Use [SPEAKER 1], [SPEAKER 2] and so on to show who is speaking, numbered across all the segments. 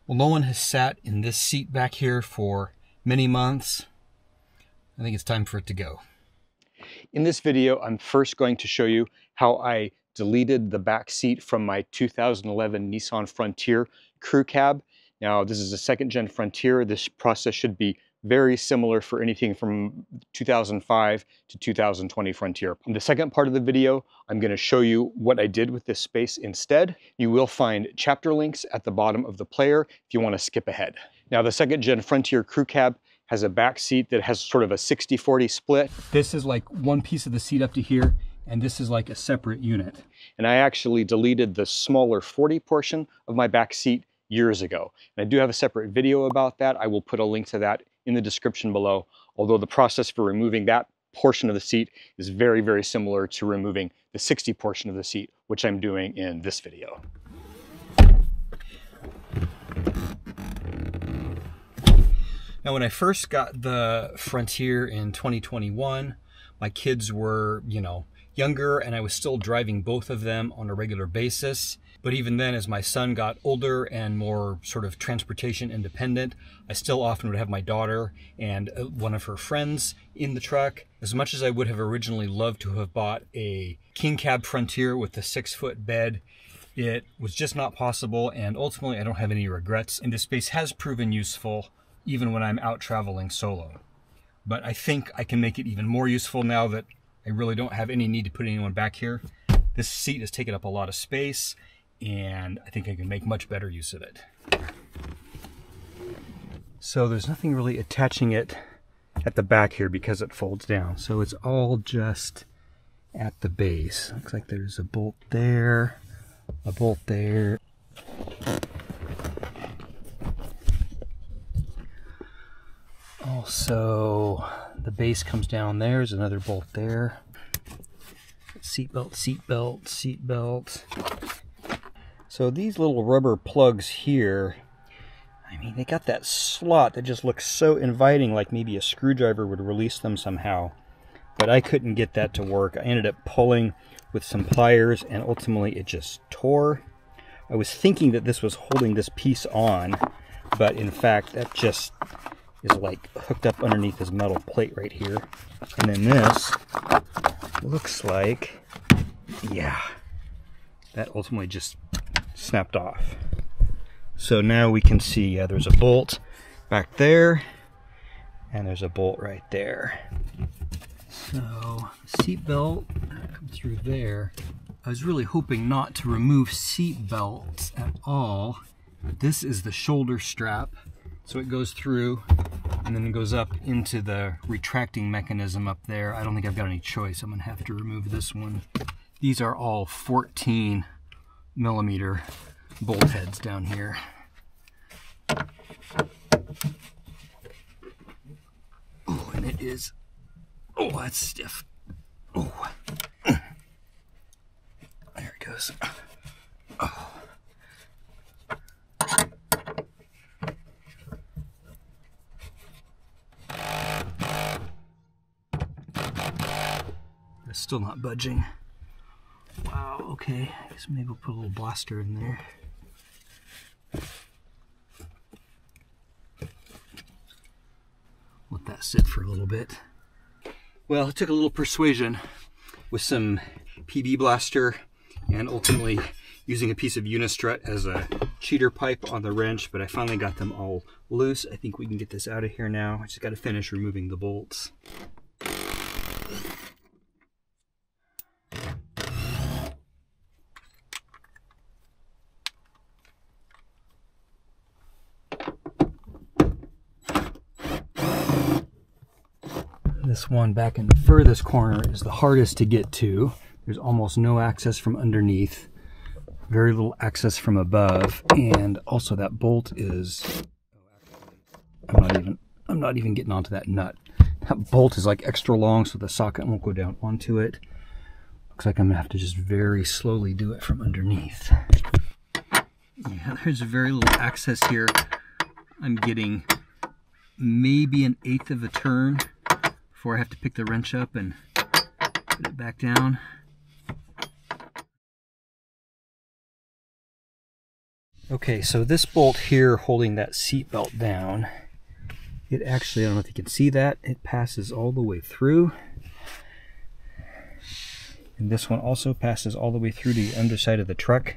[SPEAKER 1] Well, no one has sat in this seat back here for many months. I think it's time for it to go.
[SPEAKER 2] In this video, I'm first going to show you how I deleted the back seat from my 2011 Nissan Frontier crew cab. Now, this is a second-gen Frontier. This process should be very similar for anything from 2005 to 2020 Frontier. In the second part of the video, I'm going to show you what I did with this space instead. You will find chapter links at the bottom of the player if you want to skip ahead. Now, the second-gen Frontier crew cab has a back seat that has sort of a 60-40 split.
[SPEAKER 1] This is like one piece of the seat up to here, and this is like a separate unit.
[SPEAKER 2] And I actually deleted the smaller 40 portion of my back seat years ago. And I do have a separate video about that. I will put a link to that in the description below, although the process for removing that portion of the seat is very, very similar to removing the 60 portion of the seat, which I'm doing in this video.
[SPEAKER 1] Now, when I first got the Frontier in 2021, my kids were, younger, and I was still driving both of them on a regular basis. But even then, as my son got older and more sort of transportation independent, I still often would have my daughter and one of her friends in the truck. As much as I would have originally loved to have bought a king cab Frontier with a 6-foot bed, it was just not possible, and ultimately I don't have any regrets. And this space has proven useful even when I'm out traveling solo. But I think I can make it even more useful now that I really don't have any need to put anyone back here. This seat has taken up a lot of space, and I think I can make much better use of it. So there's nothing really attaching it at the back here because it folds down. So it's all just at the base. Looks like there's a bolt there, a bolt there. Also, the base comes down there. There's another bolt there. Seatbelt, seatbelt, seatbelt. So these little rubber plugs here, I mean, they got that slot that just looks so inviting, like maybe a screwdriver would release them somehow. But I couldn't get that to work. I ended up pulling with some pliers, and ultimately it just tore. I was thinking that this was holding this piece on, but in fact that just is like hooked up underneath this metal plate right here. And then this looks like, yeah, that ultimately just snapped off. So now we can see there's a bolt back there, and there's a bolt right there. So seat belt comes through there. I was really hoping not to remove seat belts at all. This is the shoulder strap, so it goes through and then it goes up into the retracting mechanism up there. I don't think I've got any choice. I'm gonna have to remove this one. These are all 14 millimeter bolt heads down here. Oh, and it is, oh, that's stiff. Oh, there it goes. Oh. It's still not budging. Wow, okay. I guess maybe we'll put a little blaster in there. Let that sit for a little bit. Well, it took a little persuasion with some PB blaster and ultimately using a piece of unistrut as a cheater pipe on the wrench, but I finally got them all loose. I think we can get this out of here now. I just got to finish removing the bolts. This one back in the furthest corner is the hardest to get to. There's almost no access from underneath, very little access from above, and also that bolt is, I'm not even getting onto that nut. That bolt is like extra long, so the socket won't go down onto it. Looks like I'm gonna have to just very slowly do it from underneath. Yeah, there's very little access here. I'm getting maybe 1/8 of a turn before I have to pick the wrench up and put it back down. Okay, so this bolt here holding that seat belt down, it actually, I don't know if you can see that, it passes all the way through. And this one also passes all the way through the underside of the truck.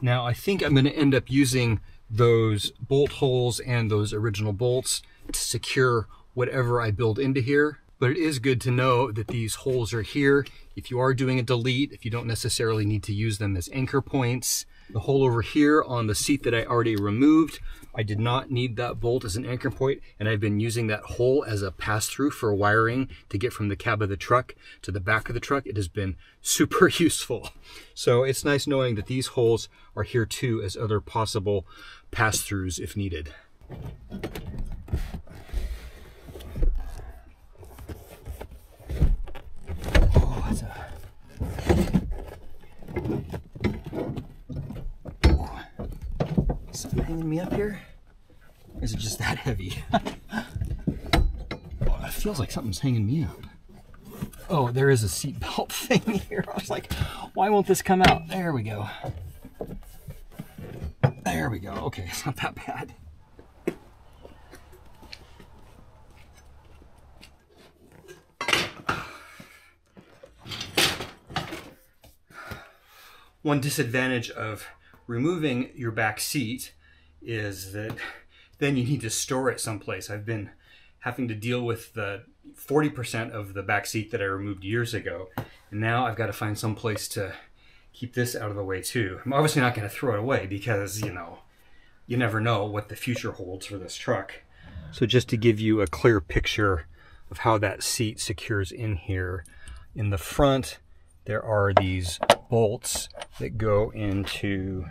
[SPEAKER 1] Now I think I'm going to end up using those bolt holes and those original bolts to secure whatever I build into here. But it is good to know that these holes are here. If you are doing a delete, if you don't necessarily need to use them as anchor points. The hole over here on the seat that I already removed, I did not need that bolt as an anchor point, and I've been using that hole as a pass-through for wiring to get from the cab of the truck to the back of the truck. It has been super useful. So it's nice knowing that these holes are here too as other possible pass-throughs if needed. Oh, that's a... Something hanging me up here? Or is it just that heavy? Oh, it feels like something's hanging me up. Oh, there is a seat belt thing here. I was like, why won't this come out? There we go. There we go. Okay, it's not that bad. One disadvantage of removing your back seat is that then you need to store it someplace. I've been having to deal with the 40% of the back seat that I removed years ago, and now I've got to find some place to keep this out of the way too. I'm obviously not going to throw it away because, you know, you never know what the future holds for this truck. So just to give you a clear picture of how that seat secures in here, in the front there are these bolts that go into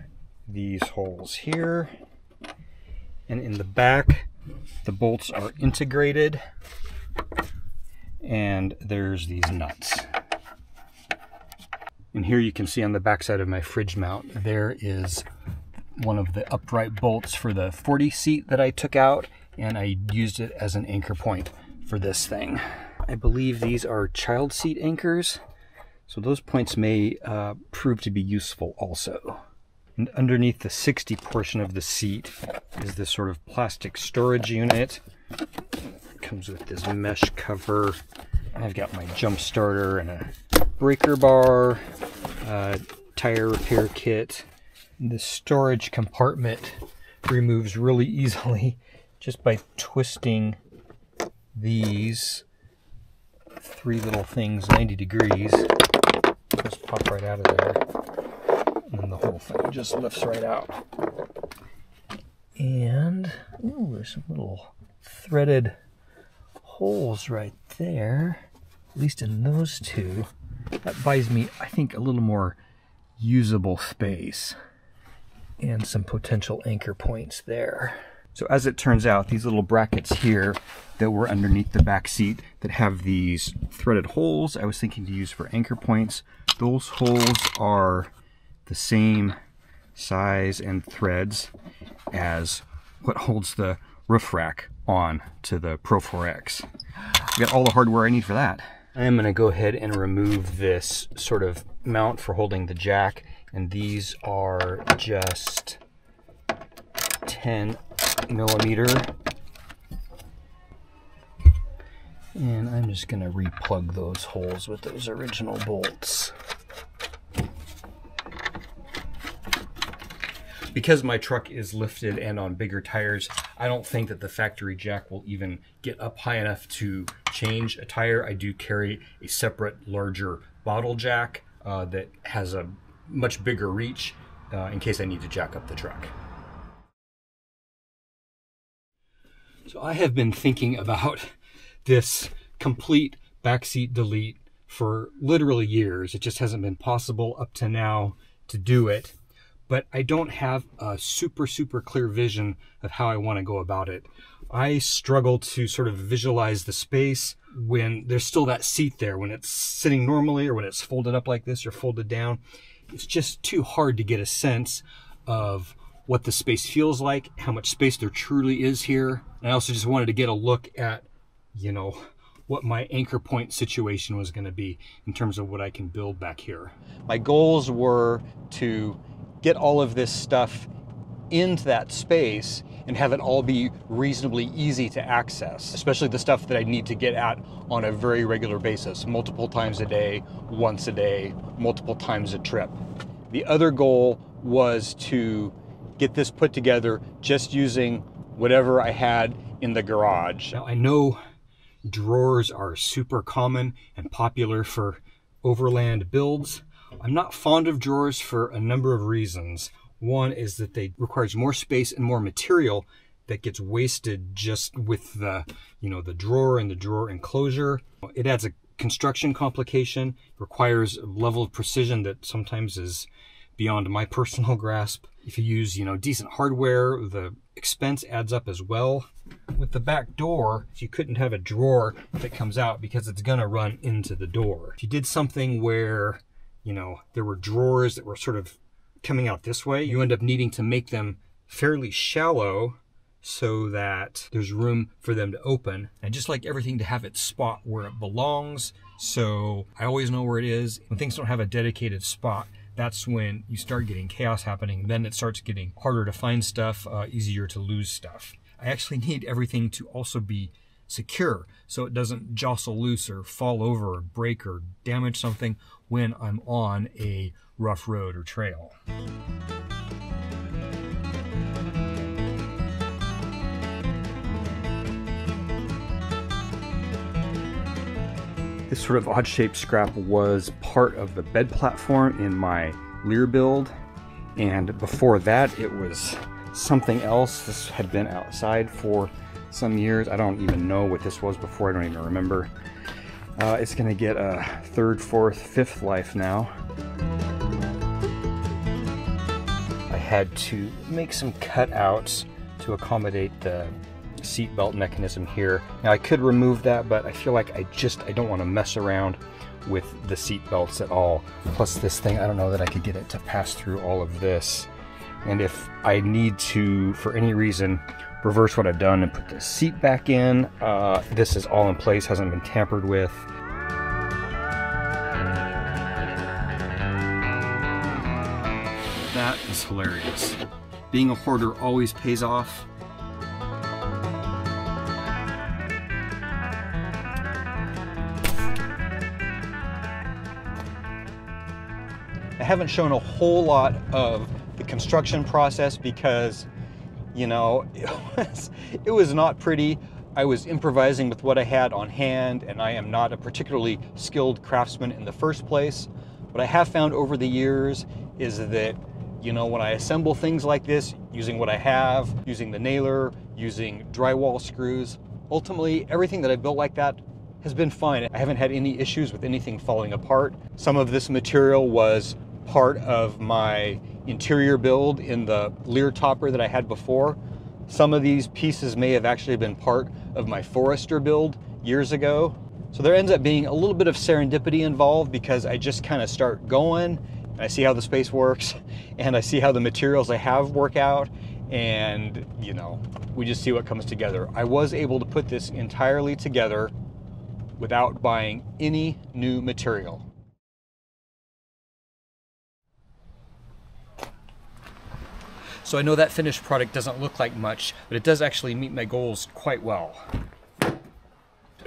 [SPEAKER 1] these holes here, and in the back the bolts are integrated, and there's these nuts. And here you can see on the back side of my fridge mount there is one of the upright bolts for the 40 seat that I took out, and I used it as an anchor point for this thing. I believe these are child seat anchors, so those points may prove to be useful also. And underneath the 60 portion of the seat is this sort of plastic storage unit. It comes with this mesh cover. I've got my jump starter and a breaker bar, tire repair kit. The storage compartment removes really easily just by twisting these three little things 90 degrees. Just pop right out of there, and then the whole thing just lifts right out. And ooh, there's some little threaded holes right there, at least in those two. That buys me, I think, a little more usable space and some potential anchor points there. So as it turns out, these little brackets here that were underneath the back seat that have these threaded holes, I was thinking to use for anchor points. Those holes are the same size and threads as what holds the roof rack on to the Pro 4X. I got all the hardware I need for that. I am going to go ahead and remove this sort of mount for holding the jack, and these are just 10 millimeter, and I'm just going to replug those holes with those original bolts. Because my truck is lifted and on bigger tires, I don't think that the factory jack will even get up high enough to change a tire. I do carry a separate larger bottle jack that has a much bigger reach in case I need to jack up the truck. So I have been thinking about this complete backseat delete for literally years. It just hasn't been possible up to now to do it. But I don't have a super clear vision of how I want to go about it. I struggle to sort of visualize the space when there's still that seat there, when it's sitting normally or when it's folded up like this or folded down. It's just too hard to get a sense of what the space feels like, how much space there truly is here. And I also just wanted to get a look at, you know, what my anchor point situation was going to be in terms of what I can build back here. My goals were to get all of this stuff
[SPEAKER 2] into that space and have it all be reasonably easy to access, especially the stuff that I need to get at on a very regular basis, multiple times a day, once a day, multiple times a trip. The other goal was to get this put together just using whatever I had in the garage.
[SPEAKER 1] Now I know drawers are super common and popular for overland builds. I'm not fond of drawers for a number of reasons. One is that they requires more space and more material that gets wasted just with the, the drawer and the drawer enclosure. It adds a construction complication, requires a level of precision that sometimes is beyond my personal grasp. If you use, decent hardware, the expense adds up as well. With the back door, you couldn't have a drawer that comes out because it's gonna run into the door. If you did something where, there were drawers that were sort of coming out this way, you end up needing to make them fairly shallow so that there's room for them to open. And just like everything to have its spot where it belongs, so I always know where it is. When things don't have a dedicated spot, that's when you start getting chaos happening. Then it starts getting harder to find stuff, easier to lose stuff. I actually need everything to also be secure so it doesn't jostle loose or fall over or break or damage something when I'm on a rough road or trail. This sort of odd-shaped scrap was part of the bed platform in my Lear build, and before that it was something else. This had been outside for some years. I don't even know what this was before. I don't even remember. It's gonna get a third, fourth, fifth life now. I had to make some cutouts to accommodate the seat belt mechanism here. Now I could remove that, but I feel like I don't want to mess around with the seat belts at all. Plus this thing, I don't know that I could get it to pass through all of this. And if I need to, for any reason, reverse what I've done and put the seat back in, this is all in place, hasn't been tampered with. That is hilarious. Being a hoarder always pays off.
[SPEAKER 2] I haven't shown a whole lot of the construction process because, it was not pretty. I was improvising with what I had on hand, and I am not a particularly skilled craftsman in the first place. What I have found over the years is that, when I assemble things like this, using what I have, using the nailer, using drywall screws, ultimately everything that I built like that has been fine. I haven't had any issues with anything falling apart. Some of this material was part of my interior build in the Lear topper that I had before. Some of these pieces may have actually been part of my Forester build years ago. So there ends up being a little bit of serendipity involved because I just kind of start going and I see how the space works and I see how the materials I have work out, and we just see what comes together. I was able to put this entirely together without buying any new material. So I know that finished product doesn't look like much, but it does actually meet my goals quite well.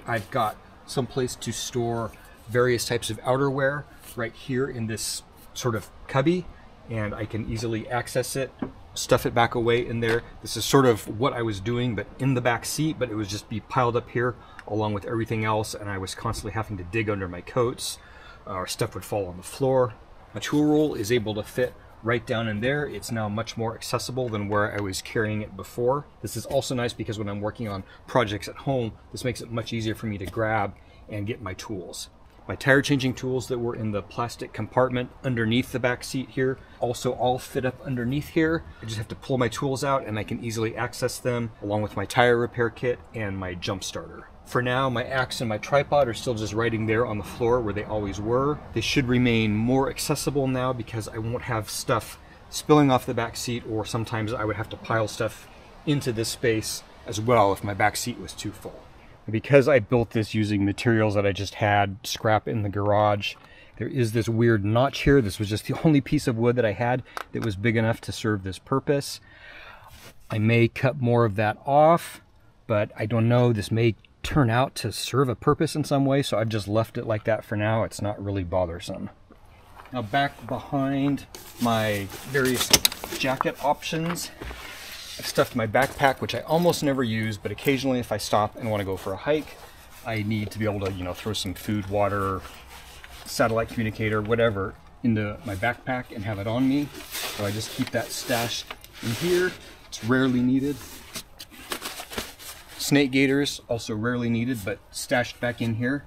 [SPEAKER 2] I've got some place to store various types of outerwear right here in this sort of cubby, and I can easily access it, stuff it back away in there. This is sort of what I was doing, but in the back seat, but it would just be piled up here along with everything else, and I was constantly having to dig under my coats, or stuff would fall on the floor. My tool roll is able to fit right down in there. It's now much more accessible than where I was carrying it before. This is also nice because when I'm working on projects at home, this makes it much easier for me to grab and get my tools. My tire changing tools that were in the plastic compartment underneath the back seat here also all fit up underneath here. I just have to pull my tools out and I can easily access them, along with my tire repair kit and my jump starter. For now, my axe and my tripod are still just right there on the floor where they always were. They should remain more accessible now because I won't have stuff spilling off the back seat, or sometimes I would have to pile stuff into this space as well if my back seat was too full. Because I built this using materials that I just had scrap in the garage,
[SPEAKER 1] There is this weird notch here. This was just the only piece of wood that I had that was big enough to serve this purpose. I may cut more of that off, but I don't know. This may turn out to serve a purpose in some way, so I've just left it like that for now. It's not really bothersome. Now back behind my various jacket options, I've stuffed my backpack, which I almost never use, but occasionally if I stop and want to go for a hike, I need to be able to, you know, throw some food, water, satellite communicator, whatever, into my backpack and have it on me. So I just keep that stashed in here. It's rarely needed. Snake gaiters, also rarely needed, but stashed back in here.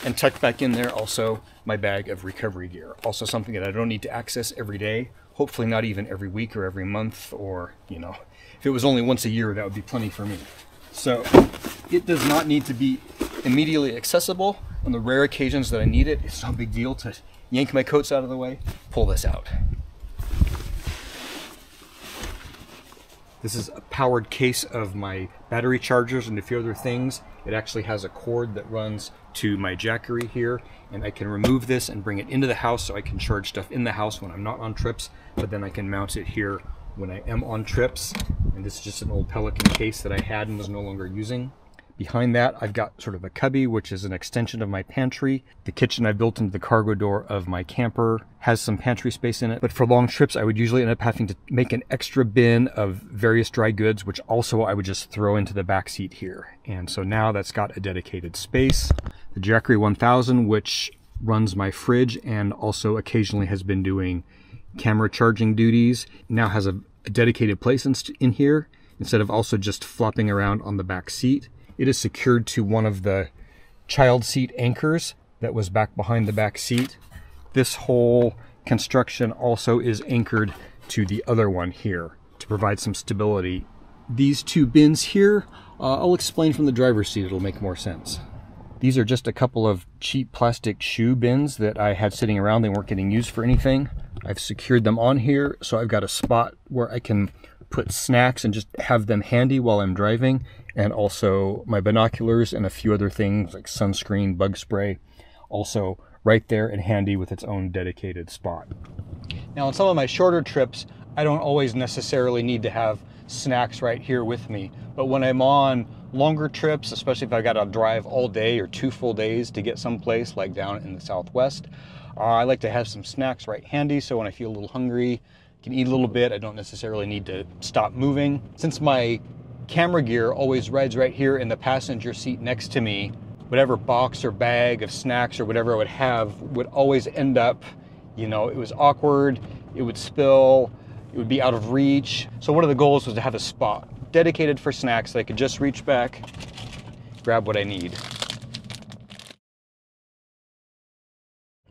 [SPEAKER 1] And tucked back in there also my bag of recovery gear. Also something that I don't need to access every day. Hopefully not even every week or every month, or, you know, if it was only once a year, that would be plenty for me. So it does not need to be immediately accessible. On the rare occasions that I need it, it's no big deal to yank my coats out of the way, pull this out. This is a powered case of my battery chargers and a few other things. It actually has a cord that runs to my jackery here, and I can remove this and bring it into the house so I can charge stuff in the house when I'm not on trips, but then I can mount it here when I am on trips. And this is just an old Pelican case that I had and was no longer using. Behind that, I've got sort of a cubby, which is an extension of my pantry. The kitchen I built into the cargo door of my camper has some pantry space in it. But for long trips, I would usually end up having to make an extra bin of various dry goods, which also I would just throw into the back seat here. And so now that's got a dedicated space. The Jackery 1000, which runs my fridge and also occasionally has been doing camera charging duties, now has a dedicated place in here instead of also just flopping around on the back seat. It is secured to one of the child seat anchors that was back behind the back seat. This whole construction also is anchored to the other one here to provide some stability. These two bins here, I'll explain from the driver's seat, it'll make more sense. These are just a couple of cheap plastic shoe bins that I had sitting around. They weren't getting used for anything. I've secured them on here, so I've got a spot where I can put snacks and just have them handy while I'm driving, and also my binoculars and a few other things like sunscreen, bug spray, also right there and handy with its own dedicated spot. Now on some of my shorter trips, I don't always necessarily need to have snacks right here with me, but when I'm on longer trips, especially if I got to drive all day or 2 full days to get someplace like down in the Southwest, I like to have some snacks right handy, so when I feel a little hungry, I can eat a little bit. I don't necessarily need to stop moving. Since my camera gear always rides right here in the passenger seat next to me, whatever box or bag of snacks or whatever I would have would always end up, you know, it was awkward, it would spill, it would be out of reach. So one of the goals was to have a spot dedicated for snacks that I could just reach back, grab what I need.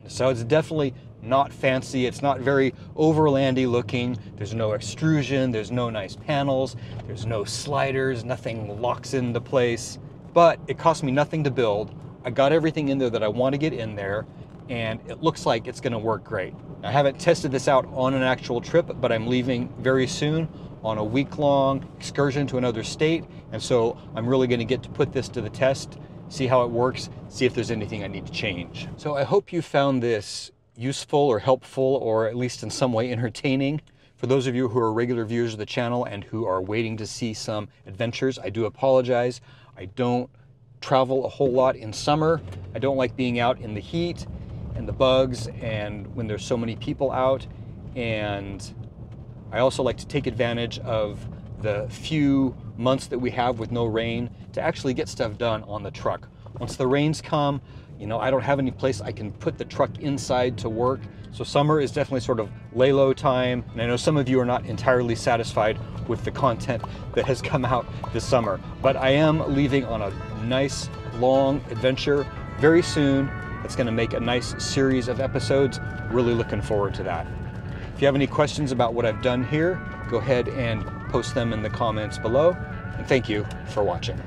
[SPEAKER 1] So it's definitely not fancy. It's not very overlandy looking. There's no extrusion. There's no nice panels. There's no sliders. Nothing locks into place. But it cost me nothing to build. I got everything in there that I want to get in there, and it looks like it's going to work great. I haven't tested this out on an actual trip, but I'm leaving very soon on a week-long excursion to another state, and so I'm really going to get to put this to the test, see how it works, see if there's anything I need to change. So I hope you found this useful or helpful, or at least in some way entertaining. For those of you who are regular viewers of the channel and who are waiting to see some adventures, I do apologize. I don't travel a whole lot in summer. I don't like being out in the heat and the bugs and when there's so many people out, and I also like to take advantage of the few months that we have with no rain to actually get stuff done on the truck. Once the rains come, you know, I don't have any place I can put the truck inside to work. So summer is definitely sort of lay low time. And I know some of you are not entirely satisfied with the content that has come out this summer, but I am leaving on a nice long adventure very soon. It's going to make a nice series of episodes. Really looking forward to that. If you have any questions about what I've done here, go ahead and post them in the comments below. And thank you for watching.